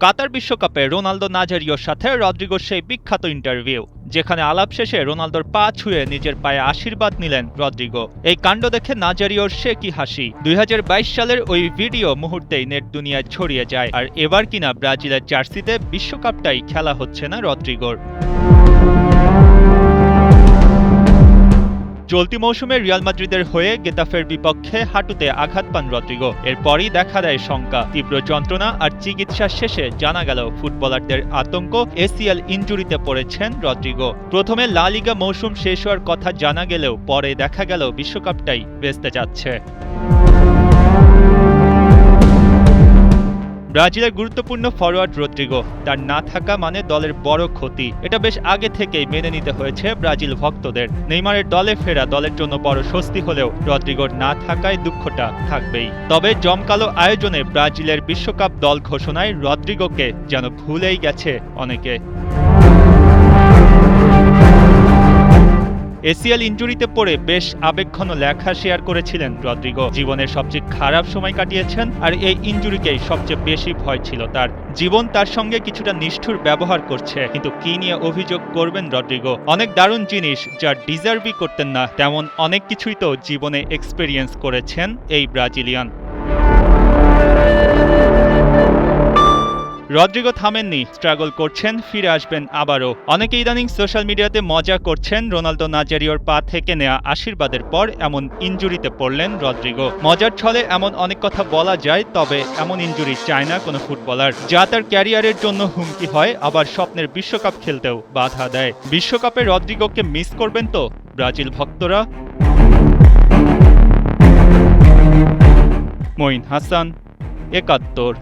কাতার বিশ্বকাপে রোনালদো নাজারিওর সাথে রদ্রিগোর সেই বিখ্যাত ইন্টারভিউ, যেখানে আলাপ শেষে রোনালদোর পা ছুঁয়ে নিজের পায়ে আশীর্বাদ নিলেন রদ্রিগো। এই কাণ্ড দেখে নাজারিওর সে কি হাসি। ২০২২ সালের ওই ভিডিও মুহূর্তেই নেট দুনিয়ায় ছড়িয়ে যায়, আর এবার কিনা ব্রাজিলের জার্সিতে বিশ্বকাপটাই খেলা হচ্ছে না রদ্রিগোর। চলতি মৌসুমে রিয়াল মাদ্রিদের হয়ে গেতাফের বিপক্ষে হাঁটুতে আঘাত পান রদ্রিগো। এরপরই দেখা দেয় শঙ্কা, তীব্র যন্ত্রণা আর চিকিৎসা শেষে জানা গেল ফুটবলারদের আতঙ্ক, এসিএল ইনজুরিতে পড়েছেন রদ্রিগো। প্রথমে লা লিগা মৌসুম শেষ হওয়ার কথা জানা গেলেও পরে দেখা গেল বিশ্বকাপটাই ভেস্তে যাচ্ছে। ব্রাজিলের গুরুত্বপূর্ণ ফরোয়ার্ড রদ্রিগো, তার না থাকা মানে দলের বড় ক্ষতি। এটা বেশ আগে থেকেই মেনে নিতে হয়েছে ব্রাজিল ভক্তদের। নেইমারের দলে ফেরা দলের জন্য বড় স্বস্তি হলেও রদ্রিগোর না থাকায় দুঃখটা থাকবেই। তবে জমকালো আয়োজনে ব্রাজিলের বিশ্বকাপ দল ঘোষণায় রদ্রিগোকে যেন ভুলেই গেছে অনেকে। এসিএল ইনজুরিতে পড়ে বেশ আবেগঘন লেখা শেয়ার করেছিলেন রদ্রিগো। জীবনের সবচেয়ে খারাপ সময় কাটিয়েছেন, আর এই ইনজুরিকেই সবচেয়ে বেশি ভয় ছিল তার। জীবন তার সঙ্গে কিছুটা নিষ্ঠুর ব্যবহার করছে, কিন্তু কি নিয়ে অভিযোগ করবেন রদ্রিগো? অনেক দারুণ জিনিস যা ডিজার্ভই করতেন না, তেমন অনেক কিছুই তো জীবনে এক্সপেরিয়েন্স করেছেন এই ব্রাজিলিয়ান। রদ্রিগো থামেননি, স্ট্রাগল করছেন, ফিরে আসবেন আবারও। অনেকে ইদানিং সোশ্যাল মিডিয়াতে মজা করছেন রোনালদো নাজারিওর পা থেকে নেয়া আশীর্বাদের পর এমন ইনজুরিতে পড়লেন রদ্রিগো। মজার ছলে এমন অনেক কথা বলা যায়, তবে এমন ইনজুরি চায় না কোনো ফুটবলার, যা তার ক্যারিয়ারের জন্য হুমকি হয়, আবার স্বপ্নের বিশ্বকাপ খেলতেও বাধা দেয়। বিশ্বকাপে রদ্রিগোকে মিস করবেন তো ব্রাজিল ভক্তরা? মঈন হাসান, ৭১।